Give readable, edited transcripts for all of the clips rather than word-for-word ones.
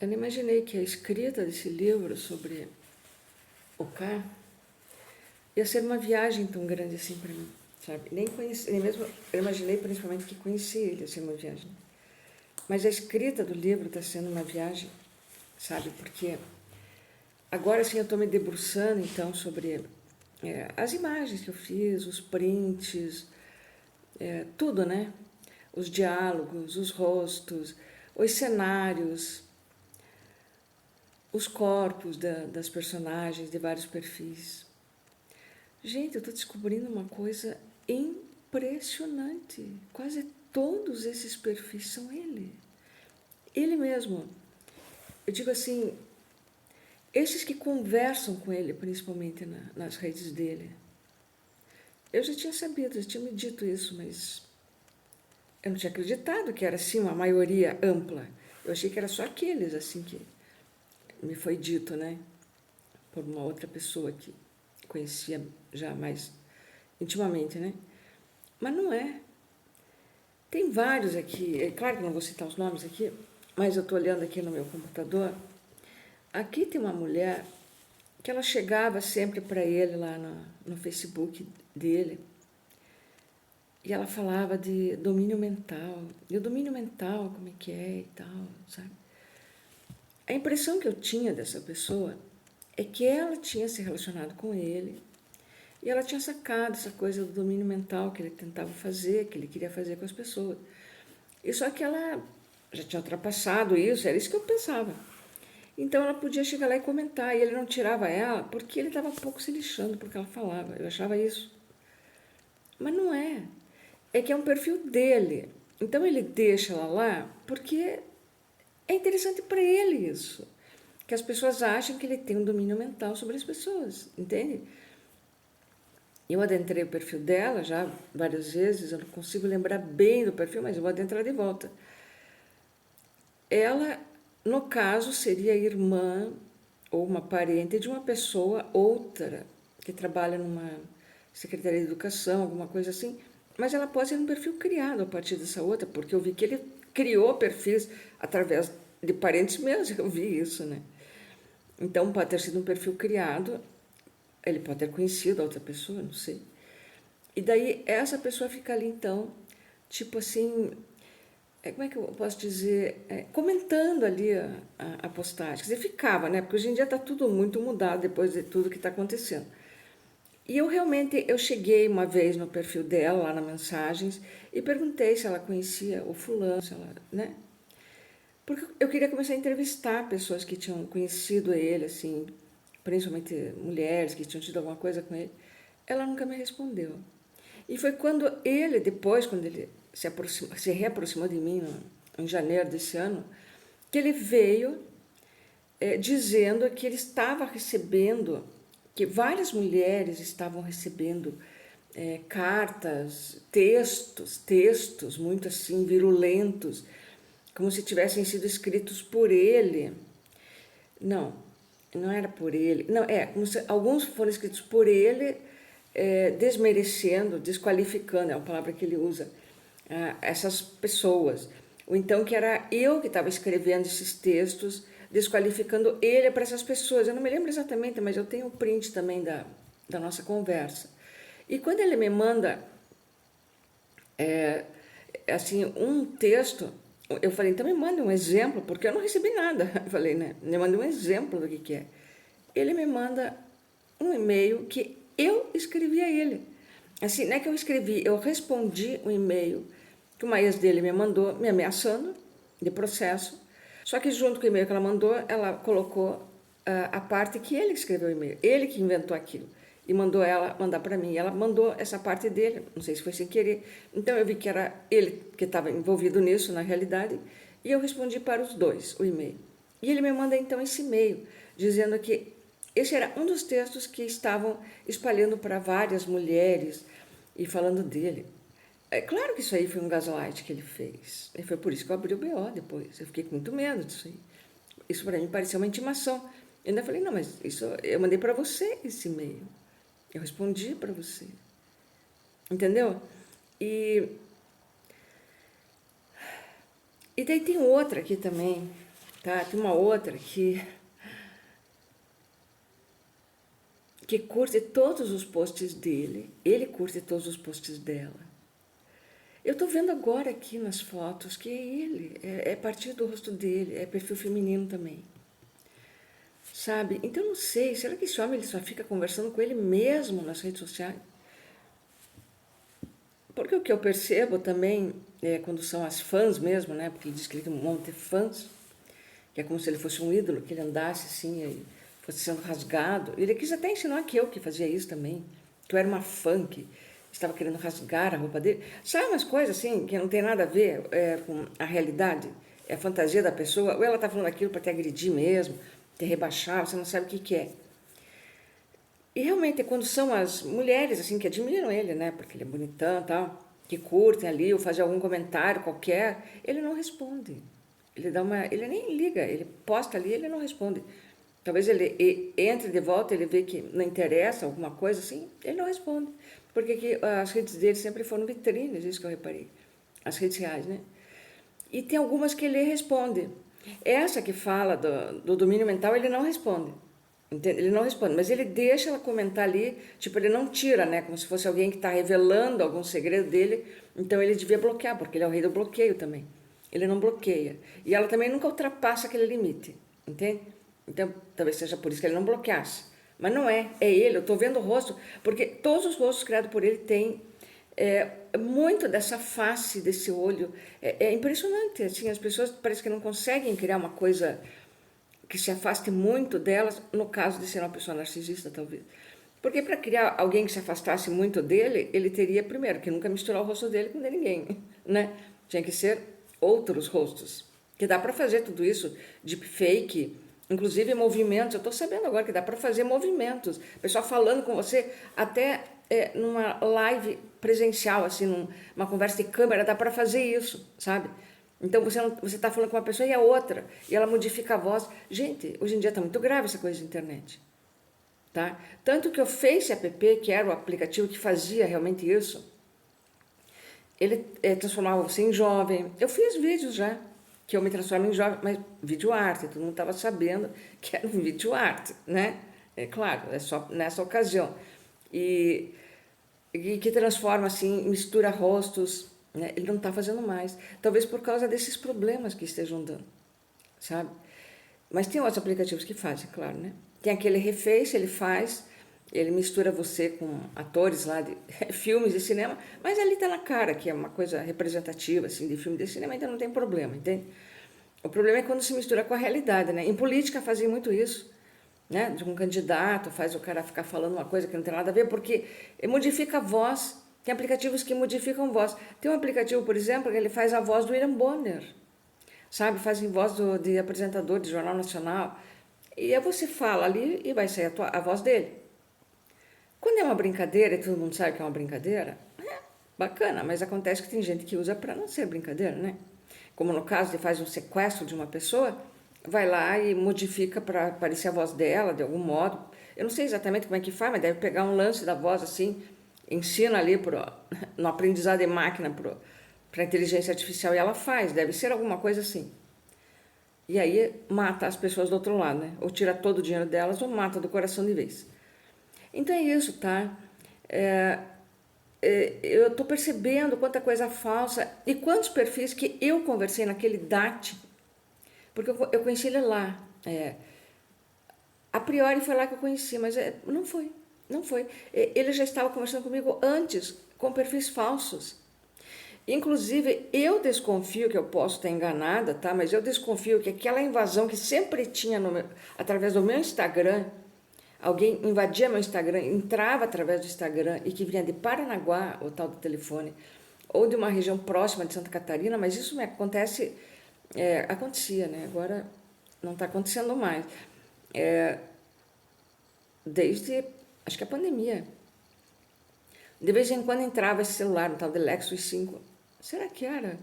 Eu não imaginei que a escrita desse livro sobre o K ia ser uma viagem tão grande assim para mim, sabe? Nem conheci, nem mesmo eu imaginei principalmente que conheci ele, ia ser uma viagem. Mas a escrita do livro está sendo uma viagem, sabe? Porque agora sim eu estou me debruçando então sobre as imagens que eu fiz, os prints, tudo, né? Os diálogos, os rostos, os cenários, os corpos das personagens de vários perfis. Gente, eu estou descobrindo uma coisa impressionante. Quase todos esses perfis são ele. Ele mesmo. Eu digo assim, esses que conversam com ele, principalmente nas redes dele. Eu já tinha sabido, já tinha me dito isso, mas eu não tinha acreditado que era assim uma maioria ampla. Eu achei que era só aqueles, assim, que me foi dito, né? Por uma outra pessoa que conhecia já mais intimamente, né? Mas não é. Tem vários aqui, é claro que não vou citar os nomes aqui, mas eu estou olhando aqui no meu computador. Aqui tem uma mulher que ela chegava sempre para ele lá no Facebook dele e ela falava de domínio mental. E o domínio mental, como é que é e tal, sabe? A impressão que eu tinha dessa pessoa é que ela tinha se relacionado com ele e ela tinha sacado essa coisa do domínio mental que ele tentava fazer, que ele queria fazer com as pessoas. E só que ela já tinha ultrapassado isso, era isso que eu pensava. Então ela podia chegar lá e comentar, e ele não tirava ela porque ele estava pouco se lixando porque ela falava, eu achava isso. Mas não é. É que é um perfil dele. Então ele deixa ela lá porque é interessante para ele isso. Que as pessoas acham que ele tem um domínio mental sobre as pessoas, entende? Eu adentrei o perfil dela já várias vezes, eu não consigo lembrar bem do perfil, mas eu vou adentrar de volta. Ela, no caso, seria irmã ou uma parente de uma pessoa outra que trabalha numa secretaria de educação, alguma coisa assim, mas ela pode ser um perfil criado a partir dessa outra, porque eu vi que ele criou perfis através de parentes meus, eu vi isso, né? Então pode ter sido um perfil criado, ele pode ter conhecido a outra pessoa, não sei. E daí essa pessoa fica ali então, tipo assim, como é que eu posso dizer, comentando ali a postagem. Quer dizer, ficava, né? Porque hoje em dia está tudo muito mudado depois de tudo que está acontecendo. E eu realmente, eu cheguei uma vez no perfil dela, lá nas mensagens, e perguntei se ela conhecia o fulano, se ela, né? Porque eu queria começar a entrevistar pessoas que tinham conhecido ele, assim, principalmente mulheres que tinham tido alguma coisa com ele. Ela nunca me respondeu. E foi quando ele, depois, quando ele se reaproximou de mim em janeiro desse ano, que ele veio dizendo que ele estava recebendo, que várias mulheres estavam recebendo cartas, textos muito assim virulentos, como se tivessem sido escritos por ele. Não, não era por ele. Não, alguns foram escritos por ele, desmerecendo, desqualificando, é uma palavra que ele usa, essas pessoas. Ou então que era eu que estava escrevendo esses textos, desqualificando ele para essas pessoas. Eu não me lembro exatamente, mas eu tenho o print também da nossa conversa. E quando ele me manda assim um texto, eu falei, então me manda um exemplo, porque eu não recebi nada. Eu falei, né? Me manda um exemplo do que é. Ele me manda um e-mail que eu escrevi a ele. Assim, não é que eu escrevi, eu respondi um e-mail que uma ex dele me mandou, me ameaçando de processo. Só que junto com o e-mail que ela mandou, ela colocou a parte que ele escreveu o e-mail, ele que inventou aquilo e mandou ela mandar para mim. Ela mandou essa parte dele, não sei se foi sem querer. Então eu vi que era ele que estava envolvido nisso na realidade e eu respondi para os dois o e-mail. E ele me manda então esse e-mail dizendo que esse era um dos textos que estavam espalhando para várias mulheres e falando dele. É claro que isso aí foi um gaslight que ele fez. E foi por isso que eu abri o BO depois. Eu fiquei com muito medo disso aí. Isso para mim parecia uma intimação. Eu ainda falei, não, mas isso eu mandei para você esse e-mail. Eu respondi para você. Entendeu? E daí tem outra aqui também, tá? Tem uma outra que curte todos os posts dele, ele curte todos os posts dela. Eu tô vendo agora aqui nas fotos que é ele, é partido do rosto dele, é perfil feminino também. Sabe? Então eu não sei, será que esse homem ele só fica conversando com ele mesmo nas redes sociais? Porque o que eu percebo também, quando são as fãs mesmo, né? Porque ele diz que ele tem um monte de fãs, que é como se ele fosse um ídolo, que ele andasse assim e fosse sendo rasgado. Ele quis até ensinar que eu que fazia isso também, que eu era uma fã que estava querendo rasgar a roupa dele. Sabe umas coisas assim que não tem nada a ver com a realidade, é a fantasia da pessoa, ou ela está falando aquilo para te agredir mesmo, te rebaixar, você não sabe o que que é. E realmente, quando são as mulheres assim que admiram ele, né, porque ele é bonitão e tal, que curtem ali ou fazem algum comentário qualquer, ele não responde. Ele nem liga, ele posta ali, ele não responde. Talvez ele entre de volta, ele vê que não interessa alguma coisa assim, ele não responde. Porque que as redes dele sempre foram vitrines, isso que eu reparei. As redes reais, né? E tem algumas que ele responde. Essa que fala do domínio mental, ele não responde. Entende? Ele não responde, mas ele deixa ela comentar ali, tipo, ele não tira, né? Como se fosse alguém que está revelando algum segredo dele, então ele devia bloquear, porque ele é o rei do bloqueio também. Ele não bloqueia. E ela também nunca ultrapassa aquele limite, entende? Então, talvez seja por isso que ele não bloqueasse. Mas não é ele, eu estou vendo o rosto, porque todos os rostos criados por ele têm muito dessa face, desse olho. É impressionante, assim, as pessoas parece que não conseguem criar uma coisa que se afaste muito delas, no caso de ser uma pessoa narcisista, talvez. Porque para criar alguém que se afastasse muito dele, ele teria, primeiro, que nunca misturar o rosto dele com o de ninguém, né? Tinha que ser outros rostos. Que dá para fazer tudo isso, deepfake, inclusive movimentos. Eu estou sabendo agora que dá para fazer movimentos. Pessoal falando com você, até numa live presencial, assim, numa conversa de câmera, dá para fazer isso, sabe? Então você está falando com uma pessoa e a outra, e ela modifica a voz. Gente, hoje em dia está muito grave essa coisa de internet. Tá? Tanto que o Face App, que era o aplicativo que fazia realmente isso, ele transformava você em jovem. Eu fiz vídeos já, que eu me transformo em jovem, mas vídeo arte, todo mundo estava sabendo que era um vídeo arte, né? É claro, é só nessa ocasião. E que transforma assim, mistura rostos, né? Ele não está fazendo mais. Talvez por causa desses problemas que estejam dando, sabe? Mas tem outros aplicativos que fazem, claro, né? Tem aquele Reface, ele mistura você com atores lá de filmes de cinema, mas ali está na cara, que é uma coisa representativa, assim, de filme de cinema, então não tem problema, entende? O problema é quando se mistura com a realidade, né? Em política fazia muito isso, né? De um candidato, faz o cara ficar falando uma coisa que não tem nada a ver, porque modifica a voz. Tem aplicativos que modificam a voz. Tem um aplicativo, por exemplo, que ele faz a voz do William Bonner, sabe? Faz em voz de apresentador de Jornal Nacional. E aí você fala ali e vai sair a voz dele. Quando é uma brincadeira e todo mundo sabe que é uma brincadeira, bacana, mas acontece que tem gente que usa para não ser brincadeira, né? Como no caso de faz um sequestro de uma pessoa, vai lá e modifica para parecer a voz dela de algum modo. Eu não sei exatamente como é que faz, mas deve pegar um lance da voz assim, ensina ali no aprendizado de máquina para a inteligência artificial e ela faz, deve ser alguma coisa assim. E aí mata as pessoas do outro lado, né? Ou tira todo o dinheiro delas ou mata do coração de vez. Então é isso, tá? Eu estou percebendo quanta coisa falsa e quantos perfis que eu conversei naquele DAT, porque eu conheci ele lá. A priori foi lá que eu conheci, mas não foi, não foi. Ele já estava conversando comigo antes, com perfis falsos. Inclusive, eu desconfio, que eu posso estar enganada, tá? Mas eu desconfio que aquela invasão que sempre tinha através do meu Instagram, alguém invadia meu Instagram, entrava através do Instagram e que vinha de Paranaguá, o tal do telefone, ou de uma região próxima de Santa Catarina, mas isso me acontece, acontecia, né? Agora não está acontecendo mais. Desde, acho que a pandemia. De vez em quando entrava esse celular, no tal de Lexus 5. Será que era?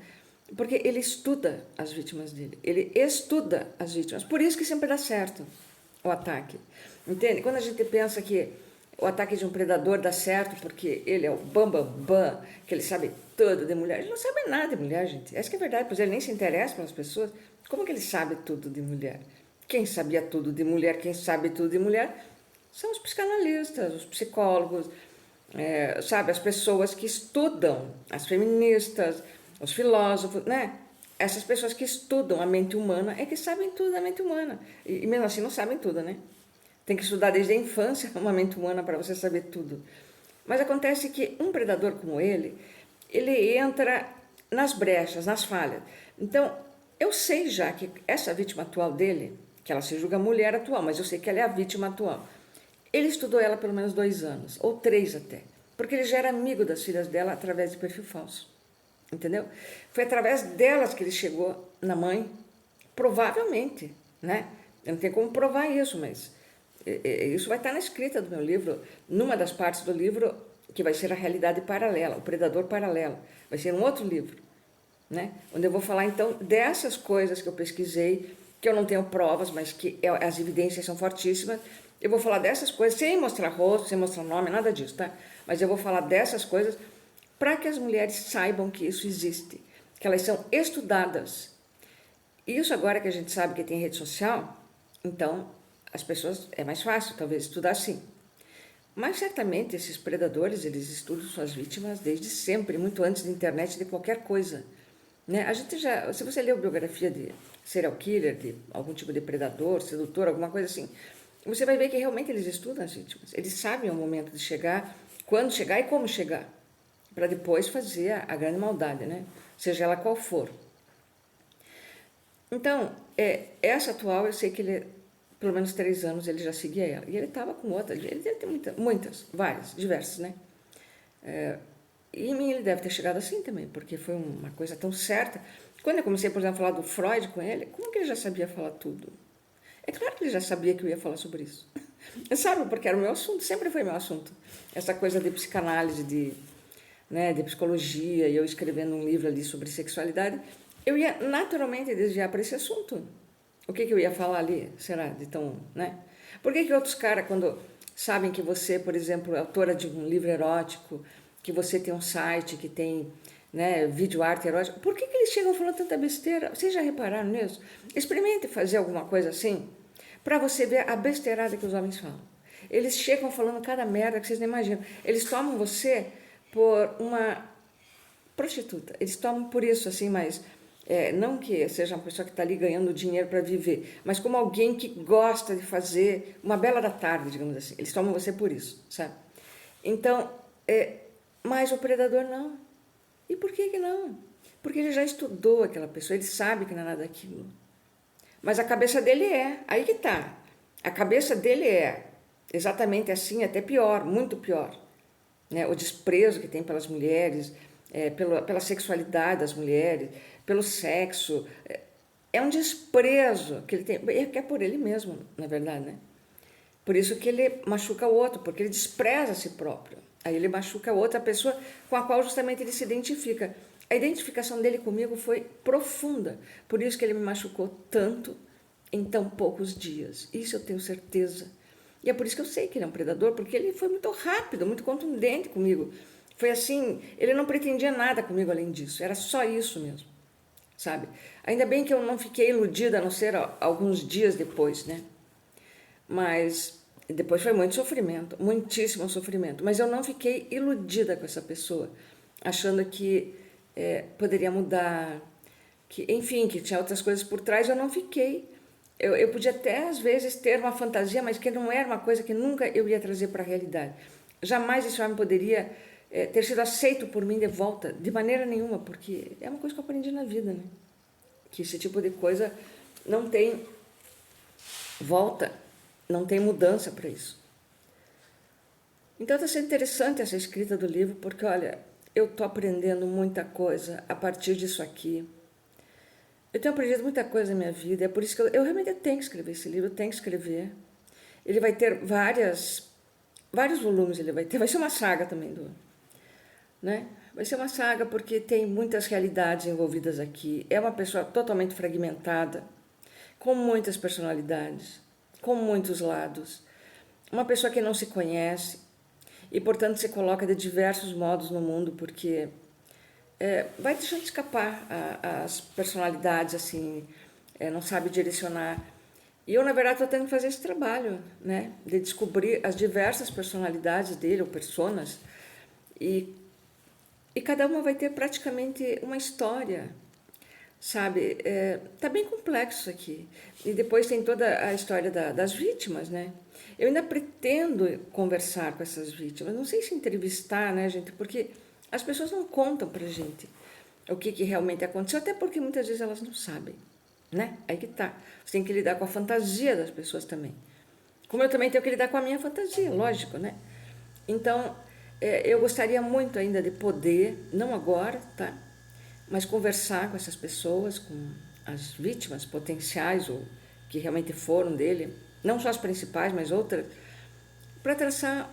Porque ele estuda as vítimas dele. Ele estuda as vítimas. Por isso que sempre dá certo o ataque. Entende? Quando a gente pensa que o ataque de um predador dá certo porque ele é o bam, bam, bam, que ele sabe tudo de mulher. Ele não sabe nada de mulher, gente. Essa que é a verdade, pois ele nem se interessa pelas pessoas. Como que ele sabe tudo de mulher? Quem sabia tudo de mulher, quem sabe tudo de mulher, são os psicanalistas, os psicólogos, sabe, as pessoas que estudam, as feministas, os filósofos, né? Essas pessoas que estudam a mente humana é que sabem tudo da mente humana. E mesmo assim não sabem tudo, né? Tem que estudar desde a infância uma mente humana para você saber tudo. Mas acontece que um predador como ele entra nas brechas, nas falhas. Então, eu sei já que essa vítima atual dele, que ela se julga mulher atual, mas eu sei que ela é a vítima atual. Ele estudou ela pelo menos 2 anos, ou 3 até, porque ele já era amigo das filhas dela através de perfil falso. Entendeu? Foi através delas que ele chegou na mãe, provavelmente, né? Eu não tenho como provar isso, mas isso vai estar na escrita do meu livro, numa das partes do livro, que vai ser a realidade paralela, o predador paralelo. Vai ser um outro livro, né? Onde eu vou falar, então, dessas coisas que eu pesquisei, que eu não tenho provas, mas que as evidências são fortíssimas. Eu vou falar dessas coisas, sem mostrar rosto, sem mostrar nome, nada disso, tá? Mas eu vou falar dessas coisas para que as mulheres saibam que isso existe, que elas são estudadas. Isso agora que a gente sabe que tem rede social, então as pessoas, é mais fácil talvez estudar assim. Mas certamente esses predadores, eles estudam suas vítimas desde sempre, muito antes da internet, de qualquer coisa. Né? A gente já, se você leu biografia de serial killer, de algum tipo de predador, sedutor, alguma coisa assim, você vai ver que realmente eles estudam as vítimas. Eles sabem o momento de chegar, quando chegar e como chegar, para depois fazer a grande maldade, né? Seja ela qual for. Então, essa atual, eu sei que ele, pelo menos 3 anos, ele já seguia ela. E ele estava com outra, ele deve ter muitas, várias, diversas, né? E em mim ele deve ter chegado assim também, porque foi uma coisa tão certa. Quando eu comecei, por exemplo, a falar do Freud com ele, como que ele já sabia falar tudo? É claro que ele já sabia que eu ia falar sobre isso. Sabe, porque era o meu assunto, sempre foi meu assunto. Essa coisa de psicanálise, de psicologia, e eu escrevendo um livro ali sobre sexualidade, eu ia naturalmente desviar para esse assunto. O que eu ia falar ali, será, de tão, né? Por que outros caras, quando sabem que você, por exemplo, é autora de um livro erótico, que você tem um site que tem, né, vídeo arte erótica, por que eles chegam falando tanta besteira? Vocês já repararam nisso? Experimente fazer alguma coisa assim, para você ver a besteirada que os homens falam. Eles chegam falando cada merda que vocês não imaginam. Eles tomam você por uma prostituta. Eles tomam por isso, assim, mas não que seja uma pessoa que está ali ganhando dinheiro para viver, mas como alguém que gosta de fazer uma bela da tarde, digamos assim. Eles tomam você por isso, sabe? Então, mas o predador não. E por que não? Porque ele já estudou aquela pessoa, ele sabe que não é nada daquilo. Mas a cabeça dele aí que tá. A cabeça dele é exatamente assim, até pior, muito pior. Né? O desprezo que tem pelas mulheres, pela sexualidade das mulheres, pelo sexo. É um desprezo que ele tem, que é por ele mesmo, na verdade, né? Por isso que ele machuca o outro, porque ele despreza a si próprio. Aí ele machuca a outra pessoa com a qual justamente ele se identifica. A identificação dele comigo foi profunda, por isso que ele me machucou tanto em tão poucos dias. Isso eu tenho certeza. E é por isso que eu sei que ele é um predador, porque ele foi muito rápido, muito contundente comigo. Foi assim, ele não pretendia nada comigo além disso, era só isso mesmo, sabe? Ainda bem que eu não fiquei iludida, a não ser alguns dias depois, né? Mas depois foi muito sofrimento, muitíssimo sofrimento. Mas eu não fiquei iludida com essa pessoa, achando que poderia mudar, que, enfim, que tinha outras coisas por trás. Eu não fiquei. Eu podia até, às vezes, ter uma fantasia, mas que não era uma coisa que nunca eu ia trazer para a realidade. Jamais esse homem poderia ter sido aceito por mim de volta, de maneira nenhuma, porque é uma coisa que eu aprendi na vida, né? Que esse tipo de coisa não tem volta, não tem mudança para isso. Então está sendo interessante essa escrita do livro, porque, olha, eu estou aprendendo muita coisa a partir disso aqui. Eu tenho aprendido muita coisa na minha vida, é por isso que eu realmente tenho que escrever esse livro, eu tenho que escrever. Ele vai ter vários volumes, ele vai ser uma saga também, né? Vai ser uma saga porque tem muitas realidades envolvidas aqui. É uma pessoa totalmente fragmentada, com muitas personalidades, com muitos lados. Uma pessoa que não se conhece e, portanto, se coloca de diversos modos no mundo, porque vai deixando escapar as personalidades, assim, não sabe direcionar. E eu, na verdade, estou tendo que fazer esse trabalho, né, de descobrir as diversas personalidades dele, ou personas, e, e cada uma vai ter praticamente uma história, sabe? Tá bem complexo isso aqui. E depois tem toda a história das vítimas, né? Eu ainda pretendo conversar com essas vítimas. Não sei se entrevistar, né, gente? Porque as pessoas não contam pra gente o que realmente aconteceu, até porque muitas vezes elas não sabem, né? Aí que tá. Você tem que lidar com a fantasia das pessoas também. Como eu também tenho que lidar com a minha fantasia, lógico, né? Então, eu gostaria muito ainda de poder, não agora, tá? Mas conversar com essas pessoas, com as vítimas potenciais ou que realmente foram dele, não só as principais, mas outras, para traçar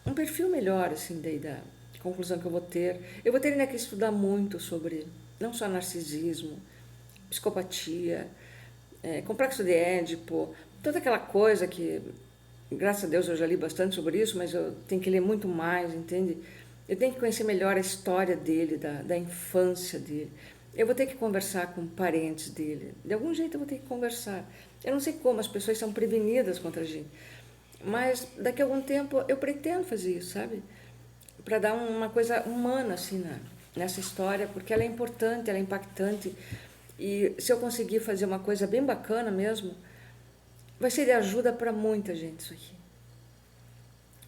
um perfil melhor, assim, daí da conclusão que eu vou ter. Eu vou ter ainda que estudar muito sobre não só narcisismo, psicopatia, complexo de Édipo, toda aquela coisa que, graças a Deus, eu já li bastante sobre isso, mas eu tenho que ler muito mais, entende? Eu tenho que conhecer melhor a história dele, da infância dele. Eu vou ter que conversar com parentes dele. De algum jeito eu vou ter que conversar. Eu não sei como, as pessoas são prevenidas contra a gente. Mas daqui a algum tempo eu pretendo fazer isso, sabe? Para dar uma coisa humana assim nessa história, porque ela é importante, ela é impactante. E se eu conseguir fazer uma coisa bem bacana mesmo, vai ser de ajuda para muita gente isso aqui.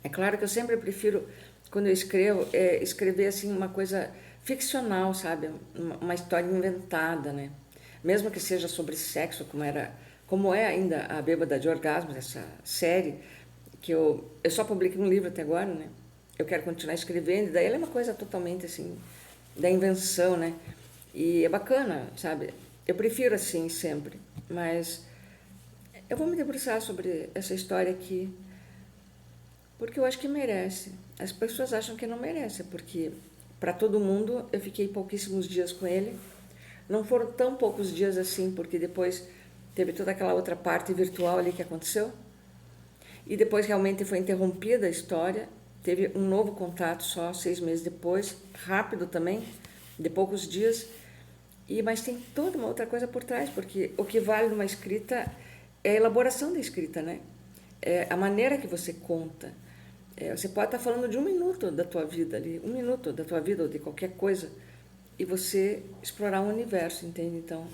É claro que eu sempre prefiro, quando eu escrevo, escrever assim uma coisa ficcional, sabe? Uma história inventada, né? Mesmo que seja sobre sexo, como é ainda a Bêbada de Orgasmos, essa série, que eu só publiquei um livro até agora, né? Eu quero continuar escrevendo, e daí ela é uma coisa totalmente assim, da invenção, né? E é bacana, sabe? Eu prefiro assim sempre, mas eu vou me debruçar sobre essa história aqui, porque eu acho que merece. As pessoas acham que não merece, porque para todo mundo eu fiquei pouquíssimos dias com ele. Não foram tão poucos dias assim, porque depois teve toda aquela outra parte virtual ali que aconteceu. E depois realmente foi interrompida a história. Teve um novo contato só 6 meses depois, rápido também, de poucos dias. Mas tem toda uma outra coisa por trás, porque o que vale numa escrita é a elaboração da escrita, né? É a maneira que você conta. Você pode estar falando de 1 minuto da tua vida ali, 1 minuto da tua vida ou de qualquer coisa, e você explorar o universo, entende? Então,